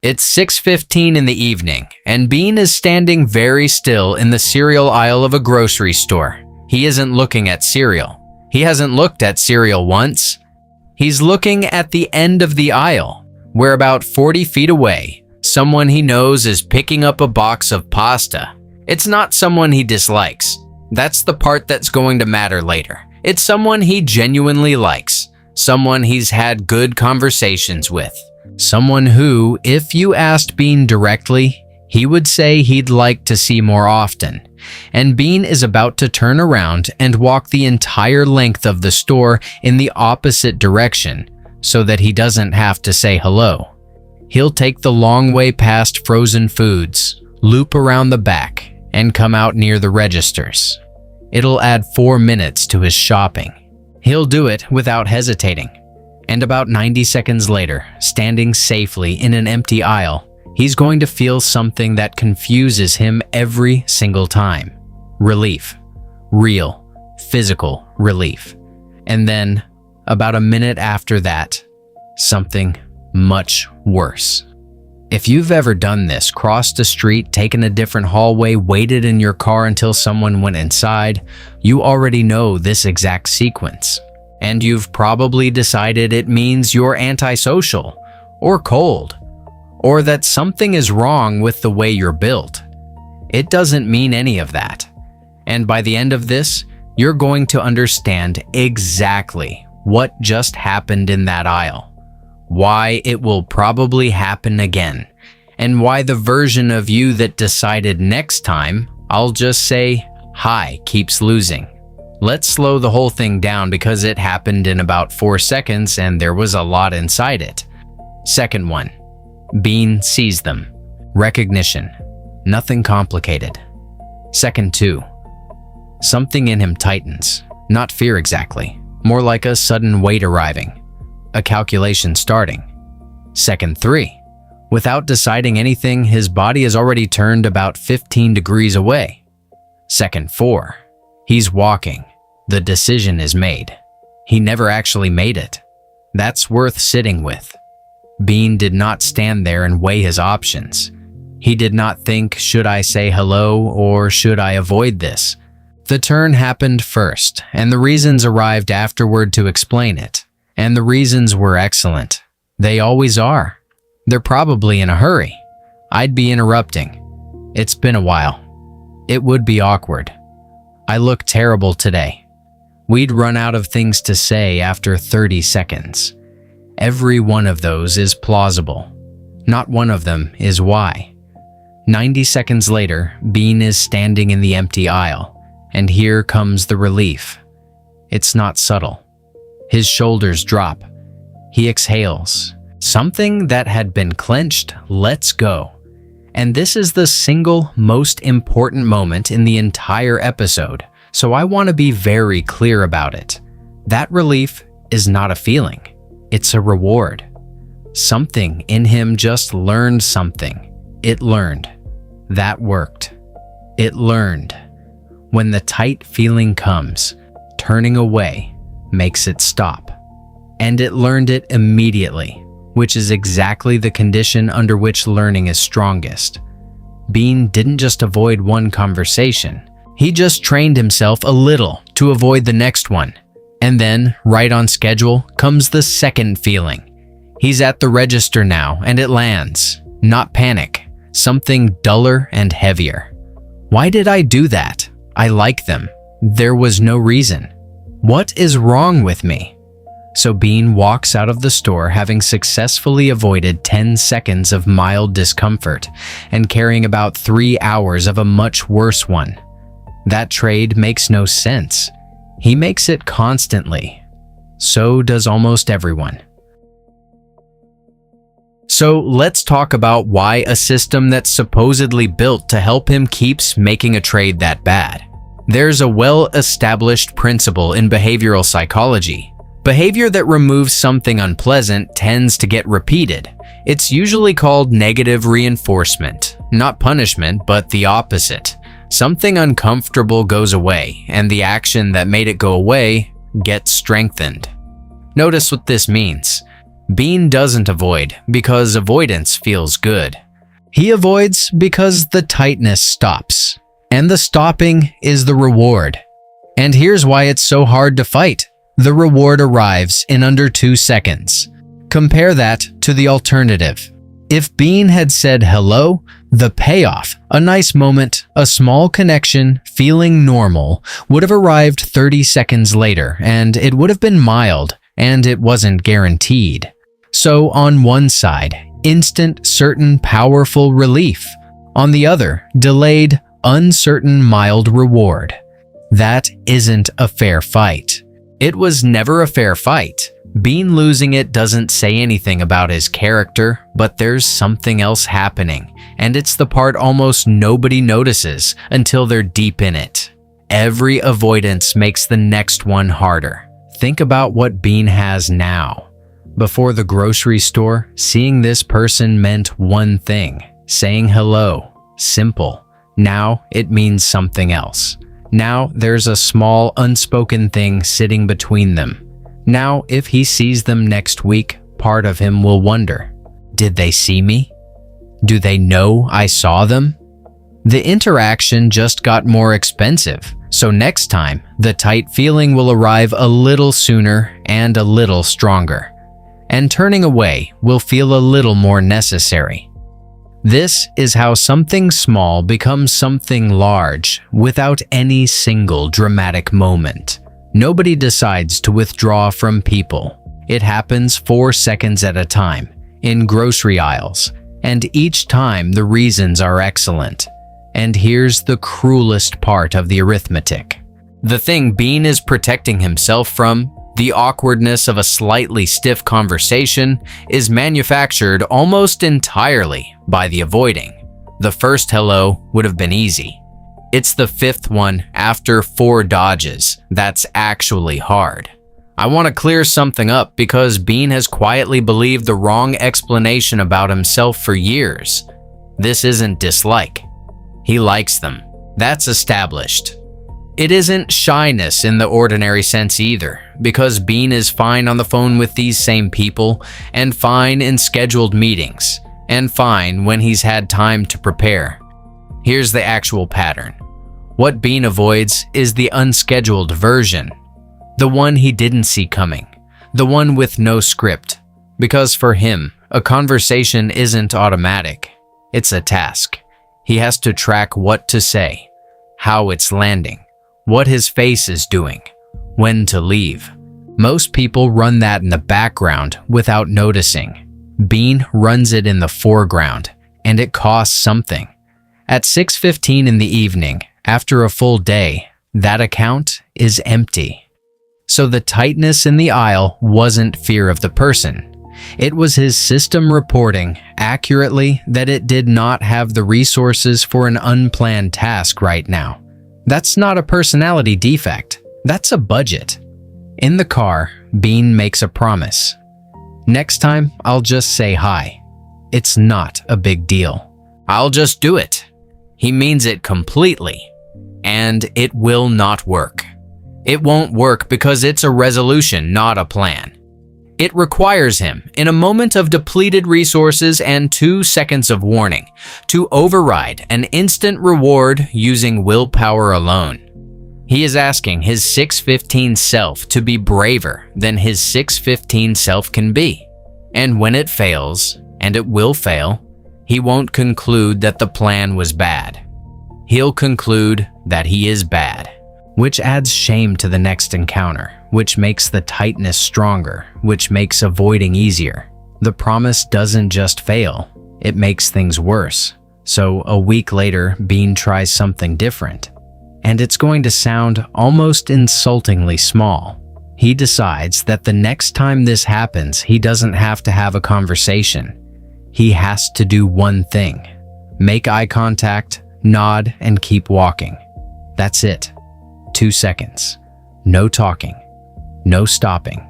It's 6:15 in the evening, and Bean is standing very still in the cereal aisle of a grocery store. He isn't looking at cereal. He hasn't looked at cereal once. He's looking at the end of the aisle, where about 40 feet away, someone he knows is picking up a box of pasta. It's not someone he dislikes. That's the part that's going to matter later. It's someone he genuinely likes, someone he's had good conversations with. Someone who, if you asked Bean directly, he would say he'd like to see more often. And Bean is about to turn around and walk the entire length of the store in the opposite direction so that he doesn't have to say hello. He'll take the long way past frozen foods, loop around the back, and come out near the registers. It'll add 4 minutes to his shopping. He'll do it without hesitating. And about 90 seconds later, standing safely in an empty aisle, he's going to feel something that confuses him every single time. Relief. Real, physical relief. And then, about a minute after that, something much worse. If you've ever done this, crossed a street, taken a different hallway, waited in your car until someone went inside, you already know this exact sequence. And you've probably decided it means you're antisocial, or cold, or that something is wrong with the way you're built. It doesn't mean any of that. And by the end of this, you're going to understand exactly what just happened in that aisle, why it will probably happen again, and why the version of you that decided next time, I'll just say, hi, keeps losing. Let's slow the whole thing down because it happened in about 4 seconds and there was a lot inside it. Second one, Bean sees them. Recognition. Nothing complicated. Second two, something in him tightens. Not fear exactly, more like a sudden weight arriving. A calculation starting. Second three, without deciding anything, his body is already turned about 15 degrees away. Second four, he's walking. The decision is made. He never actually made it. That's worth sitting with. Bean did not stand there and weigh his options. He did not think, should I say hello or should I avoid this? The turn happened first, and the reasons arrived afterward to explain it. And the reasons were excellent. They always are. They're probably in a hurry. I'd be interrupting. It's been a while. It would be awkward. I look terrible today. We'd run out of things to say after 30 seconds. Every one of those is plausible. Not one of them is why. 90 seconds later, Bean is standing in the empty aisle, and here comes the relief. It's not subtle. His shoulders drop. He exhales. Something that had been clenched lets go. And this is the single most important moment in the entire episode, so I want to be very clear about it. That relief is not a feeling. It's a reward. Something in him just learned something. It learned. That worked. It learned. When the tight feeling comes, turning away makes it stop. And it learned it immediately, which is exactly the condition under which learning is strongest. Bean didn't just avoid one conversation. He just trained himself a little to avoid the next one. And then, right on schedule, comes the second feeling. He's at the register now, and it lands. Not panic. Something duller and heavier. Why did I do that? I like them. There was no reason. What is wrong with me? So Bean walks out of the store having successfully avoided 10 seconds of mild discomfort and carrying about 3 hours of a much worse one. That trade makes no sense. He makes it constantly. So does almost everyone. So let's talk about why a system that's supposedly built to help him keeps making a trade that bad. There's a well-established principle in behavioral psychology. Behavior that removes something unpleasant tends to get repeated. It's usually called negative reinforcement, not punishment, but the opposite. Something uncomfortable goes away, and the action that made it go away gets strengthened. Notice what this means. Bean doesn't avoid because avoidance feels good. He avoids because the tightness stops, and the stopping is the reward. And here's why it's so hard to fight. The reward arrives in under 2 seconds. Compare that to the alternative. If Bean had said hello, the payoff, a nice moment, a small connection, feeling normal, would have arrived 30 seconds later, and it would have been mild, and it wasn't guaranteed. So on one side, instant, certain, powerful relief. On the other, delayed, uncertain, mild reward. That isn't a fair fight. It was never a fair fight. Bean losing it doesn't say anything about his character, but there's something else happening, and it's the part almost nobody notices until they're deep in it. Every avoidance makes the next one harder. Think about what Bean has now. Before the grocery store, seeing this person meant one thing, saying hello, simple. Now it means something else. Now there's a small unspoken thing sitting between them. Now if he sees them next week, part of him will wonder, did they see me? Do they know I saw them? The interaction just got more expensive, so next time, the tight feeling will arrive a little sooner and a little stronger. And turning away will feel a little more necessary. This is how something small becomes something large without any single dramatic moment. Nobody decides to withdraw from people. It happens 4 seconds at a time, in grocery aisles, and each time the reasons are excellent. And here's the cruelest part of the arithmetic. The thing Bean is protecting himself from, the awkwardness of a slightly stiff conversation, is manufactured almost entirely by the avoiding. The first hello would have been easy. It's the fifth one after 4 dodges that's actually hard. I want to clear something up because Bean has quietly believed the wrong explanation about himself for years. This isn't dislike. He likes them. That's established. It isn't shyness in the ordinary sense either, because Bean is fine on the phone with these same people, and fine in scheduled meetings, and fine when he's had time to prepare. Here's the actual pattern. What Bean avoids is the unscheduled version, the one he didn't see coming, the one with no script, because for him, a conversation isn't automatic. It's a task. He has to track what to say, how it's landing, what his face is doing, when to leave. Most people run that in the background without noticing. Bean runs it in the foreground, and it costs something. At 6:15 in the evening, after a full day, that account is empty. So the tightness in the aisle wasn't fear of the person. It was his system reporting accurately that it did not have the resources for an unplanned task right now. That's not a personality defect. That's a budget. In the car, Bean makes a promise. Next time, I'll just say hi. It's not a big deal. I'll just do it. He means it completely. And it will not work. It won't work because it's a resolution, not a plan. It requires him, in a moment of depleted resources and 2 seconds of warning, to override an instant reward using willpower alone. He is asking his 6:15 self to be braver than his 6:15 self can be. And when it fails, and it will fail, he won't conclude that the plan was bad. He'll conclude that he is bad, which adds shame to the next encounter, which makes the tightness stronger, which makes avoiding easier. The promise doesn't just fail, it makes things worse. So a week later, Bean tries something different. And it's going to sound almost insultingly small. He decides that the next time this happens, he doesn't have to have a conversation. He has to do one thing: make eye contact, nod, and keep walking. That's it. 2 seconds. No talking. No stopping.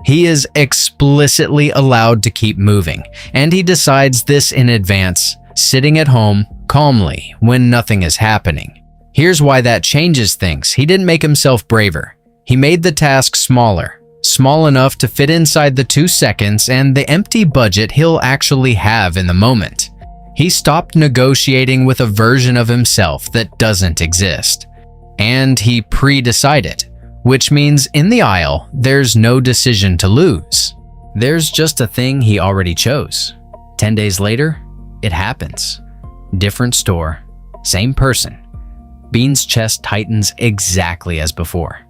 He is explicitly allowed to keep moving, and he decides this in advance, sitting at home calmly when nothing is happening. Here's why that changes things. He didn't make himself braver. He made the task smaller. small enough to fit inside the 2 seconds and the empty budget he'll actually have in the moment. He stopped negotiating with a version of himself that doesn't exist. And he pre-decided, which means in the aisle, there's no decision to lose. There's just a thing he already chose. 10 days later, it happens. Different store, same person. Bean's chest tightens exactly as before.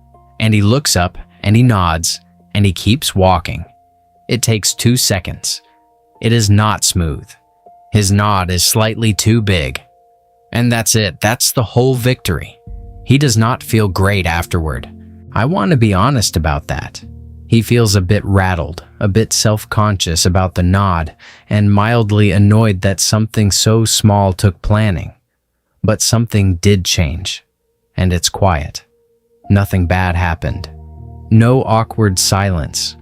And he looks up and he nods and he keeps walking. It takes 2 seconds. It is not smooth. His nod is slightly too big. And that's it. That's the whole victory. He does not feel great afterward. I want to be honest about that. He feels a bit rattled, a bit self-conscious about the nod, and mildly annoyed that something so small took planning. But something did change, and it's quiet. Nothing bad happened. No awkward silence.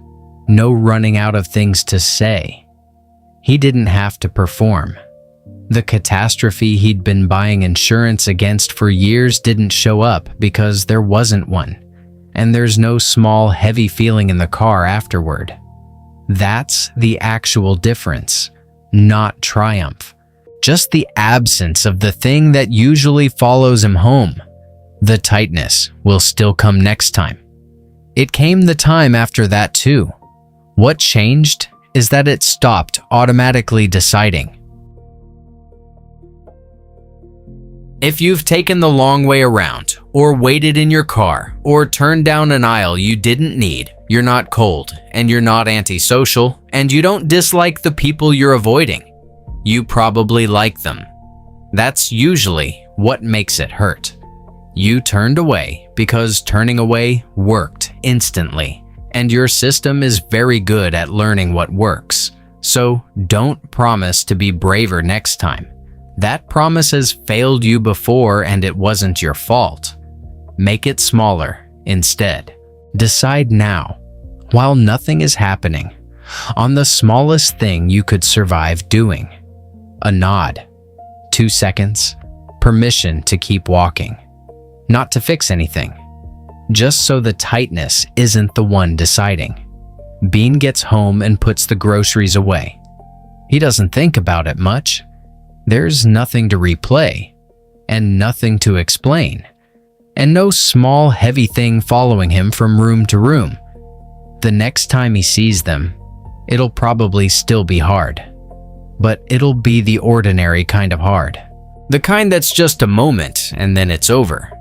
No running out of things to say. He didn't have to perform. The catastrophe he'd been buying insurance against for years didn't show up because there wasn't one. And there's no small, heavy feeling in the car afterward. That's the actual difference, not triumph. Just the absence of the thing that usually follows him home. The tightness will still come next time. It came the time after that too. What changed is that it stopped automatically deciding. If you've taken the long way around, or waited in your car, or turned down an aisle you didn't need, you're not cold, and you're not antisocial, and you don't dislike the people you're avoiding. You probably like them. That's usually what makes it hurt. You turned away because turning away worked instantly, and your system is very good at learning what works. So don't promise to be braver next time. That promise has failed you before and it wasn't your fault. Make it smaller instead. Decide now, while nothing is happening, on the smallest thing you could survive doing. A nod, 2 seconds, permission to keep walking. Not to fix anything, just so the tightness isn't the one deciding. Bean gets home and puts the groceries away. He doesn't think about it much. There's nothing to replay, and nothing to explain, and no small heavy thing following him from room to room. The next time he sees them, it'll probably still be hard, but it'll be the ordinary kind of hard. The kind that's just a moment and then it's over.